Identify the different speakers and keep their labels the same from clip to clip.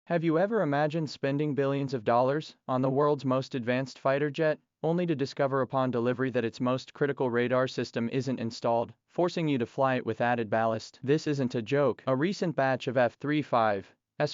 Speaker 1: Have you ever imagined spending billions of dollars on the world's most advanced fighter jet, only to discover upon delivery that its most critical radar system isn't installed, forcing you to fly it with added ballast? This isn't a joke. A recent batch of F-35s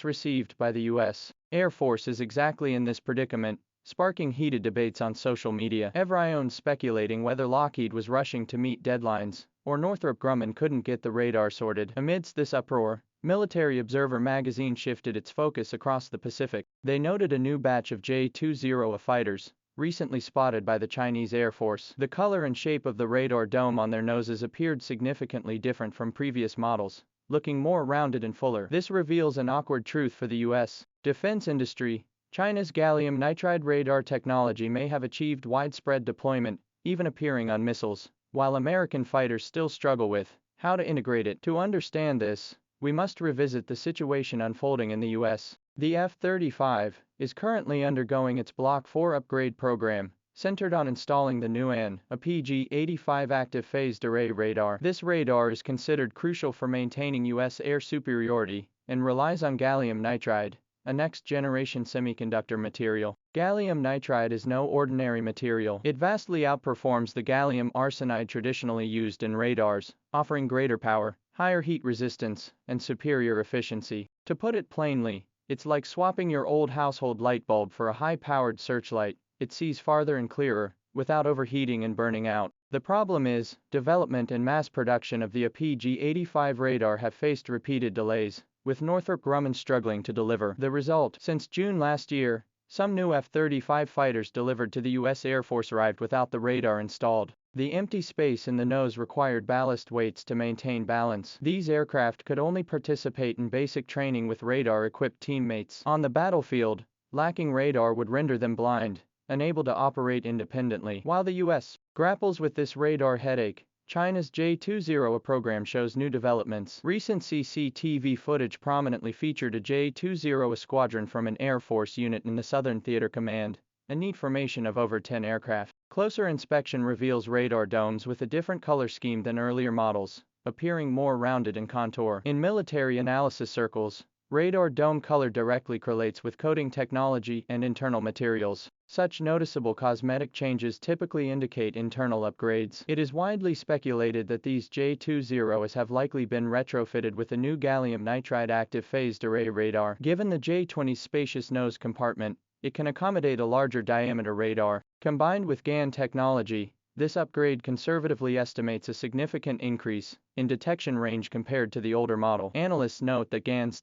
Speaker 1: received by the U.S. Air Force is exactly in this predicament, sparking heated debates on social media. Everyone speculating whether Lockheed was rushing to meet deadlines, or Northrop Grumman couldn't get the radar sorted. Amidst this uproar, Military Observer magazine shifted its focus across the Pacific. They noted a new batch of J-20A fighters, recently spotted by the Chinese Air Force. The color and shape of the radar dome on their noses appeared significantly different from previous models, looking more rounded and fuller. This reveals an awkward truth for the U.S. defense industry. China's gallium nitride radar technology may have achieved widespread deployment, even appearing on missiles, while American fighters still struggle with how to integrate it. To understand this, we must revisit the situation unfolding in the U.S. The F-35 is currently undergoing its Block 4 upgrade program, centered on installing the new a PG-85 active phased array radar. This radar is considered crucial for maintaining U.S. air superiority and relies on gallium nitride, a next-generation semiconductor material. Gallium nitride is no ordinary material. It vastly outperforms the gallium arsenide traditionally used in radars, offering greater power, higher heat resistance, and superior efficiency. To put it plainly, it's like swapping your old household light bulb for a high-powered searchlight. It sees farther and clearer, without overheating and burning out. The problem is, development and mass production of the PG-85 radar have faced repeated delays, with Northrop Grumman struggling to deliver. The result: since June last year, some new F-35 fighters delivered to the U.S. Air Force arrived without the radar installed. The empty space in the nose required ballast weights to maintain balance. These aircraft could only participate in basic training with radar-equipped teammates. On the battlefield, lacking radar would render them blind, unable to operate independently. While the U.S. grapples with this radar headache, China's J-20A program shows new developments. Recent CCTV footage prominently featured a J-20A squadron from an Air Force unit in the Southern Theater Command, a neat formation of over 10 aircraft. Closer inspection reveals radar domes with a different color scheme than earlier models, appearing more rounded in contour. In military analysis circles, radar dome color directly correlates with coating technology and internal materials. Such noticeable cosmetic changes typically indicate internal upgrades. It is widely speculated that these J-20As have likely been retrofitted with a new gallium nitride active phased array radar. Given the J-20's spacious nose compartment, it can accommodate a larger diameter radar. Combined with GaN technology, this upgrade conservatively estimates a significant increase in detection range compared to the older model. Analysts note that GaN's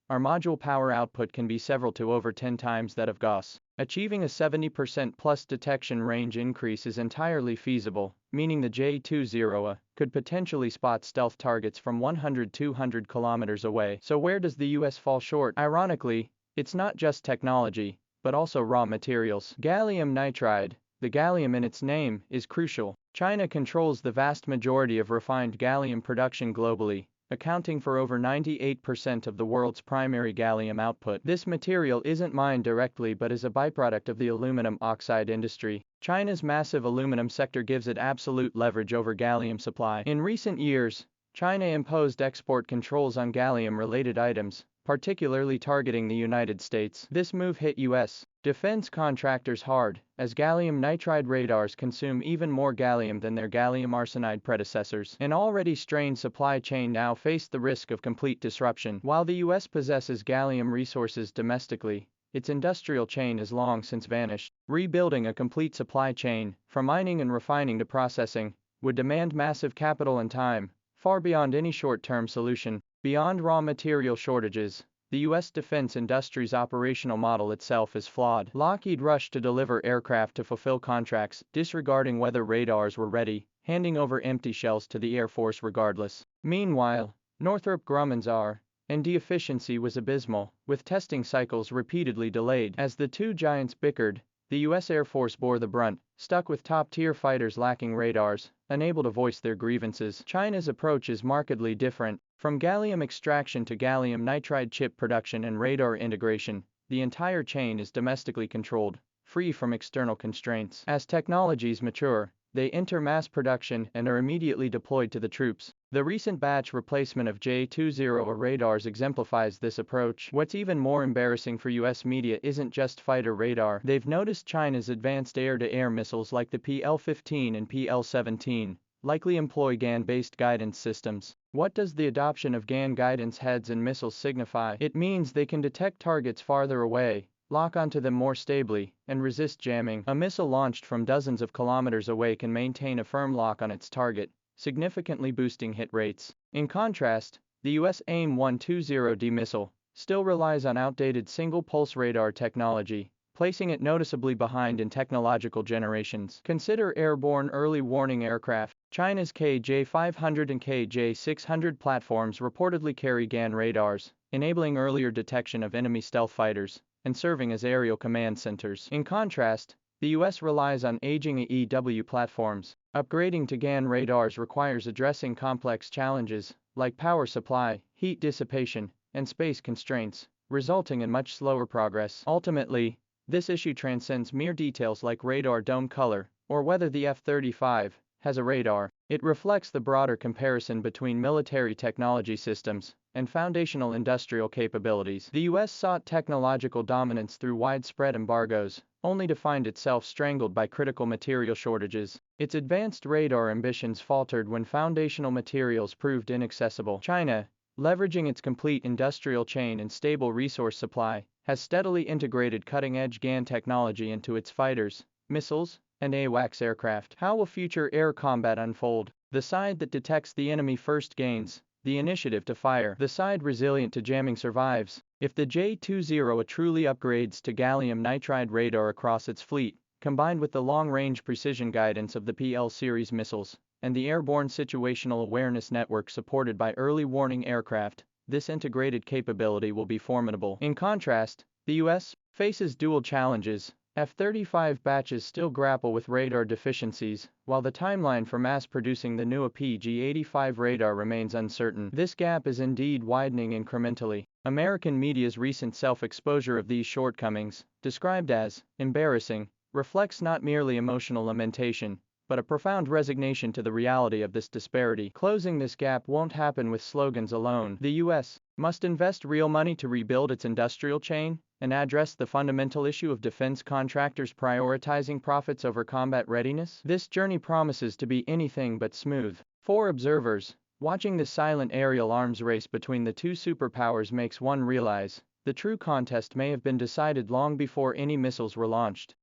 Speaker 1: our module power output can be several to over 10 times that of Gauss. Achieving a 70% plus detection range increase is entirely feasible, meaning the J-20A could potentially spot stealth targets from 100-200 kilometers away. So where does the US fall short? Ironically, it's not just technology, but also raw materials. Gallium nitride, the gallium in its name, is crucial. China controls the vast majority of refined gallium production globally, accounting for over 98% of the world's primary gallium output. This material isn't mined directly but is a byproduct of the aluminum oxide industry. China's massive aluminum sector gives it absolute leverage over gallium supply. In recent years, China imposed export controls on gallium-related items, particularly targeting the United States. This move hit U.S. defense contractors hard, as gallium nitride radars consume even more gallium than their gallium arsenide predecessors. An already strained supply chain now faced the risk of complete disruption. While the U.S. possesses gallium resources domestically, its industrial chain has long since vanished. Rebuilding a complete supply chain, from mining and refining to processing, would demand massive capital and time, far beyond any short-term solution. Beyond raw material shortages, the U.S. defense industry's operational model itself is flawed. Lockheed rushed to deliver aircraft to fulfill contracts, disregarding whether radars were ready, handing over empty shells to the Air Force regardless. Meanwhile, Northrop Grumman's R&D efficiency was abysmal, with testing cycles repeatedly delayed. As the two giants bickered, the U.S. Air Force bore the brunt, stuck with top-tier fighters lacking radars, unable to voice their grievances. China's approach is markedly different. From gallium extraction to gallium nitride chip production and radar integration, the entire chain is domestically controlled, free from external constraints. As technologies mature, they enter mass production and are immediately deployed to the troops. The recent batch replacement of J-20 radars exemplifies this approach. What's even more embarrassing for US media isn't just fighter radar. They've noticed China's advanced air-to-air missiles like the PL-15 and PL-17 likely employ GaN-based guidance systems. What does the adoption of GaN guidance heads and missiles signify? It means they can detect targets farther away, lock onto them more stably, and resist jamming. A missile launched from dozens of kilometers away can maintain a firm lock on its target, significantly boosting hit rates. In contrast, the US AIM-120D missile still relies on outdated single-pulse radar technology, placing it noticeably behind in technological generations. Consider airborne early warning aircraft. China's KJ-500 and KJ-600 platforms reportedly carry GaN radars, enabling earlier detection of enemy stealth fighters and serving as aerial command centers. In contrast, the US relies on aging AEW platforms. Upgrading to GaN radars requires addressing complex challenges like power supply, heat dissipation, and space constraints, resulting in much slower progress. Ultimately, this issue transcends mere details like radar dome color or whether the F-35 has a radar. It reflects the broader comparison between military technology systems and foundational industrial capabilities. The US sought technological dominance through widespread embargoes, only to find itself strangled by critical material shortages. Its advanced radar ambitions faltered when foundational materials proved inaccessible. China, leveraging its complete industrial chain and stable resource supply, has steadily integrated cutting-edge GaN technology into its fighters, missiles, and AWACS aircraft. How will future air combat unfold? The side that detects the enemy first gains the initiative to fire. The side resilient to jamming survives. If the J-20 truly upgrades to gallium nitride radar across its fleet, combined with the long-range precision guidance of the PL-series missiles and the airborne situational awareness network supported by early warning aircraft, this integrated capability will be formidable. In contrast, the US faces dual challenges. F-35 batches still grapple with radar deficiencies, while the timeline for mass-producing the new PG-85 radar remains uncertain. This gap is indeed widening incrementally. American media's recent self-exposure of these shortcomings, described as embarrassing, reflects not merely emotional lamentation, but a profound resignation to the reality of this disparity. Closing this gap won't happen with slogans alone. The US must invest real money to rebuild its industrial chain and address the fundamental issue of defense contractors prioritizing profits over combat readiness. This journey promises to be anything but smooth. For observers, watching this silent aerial arms race between the two superpowers makes one realize the true contest may have been decided long before any missiles were launched.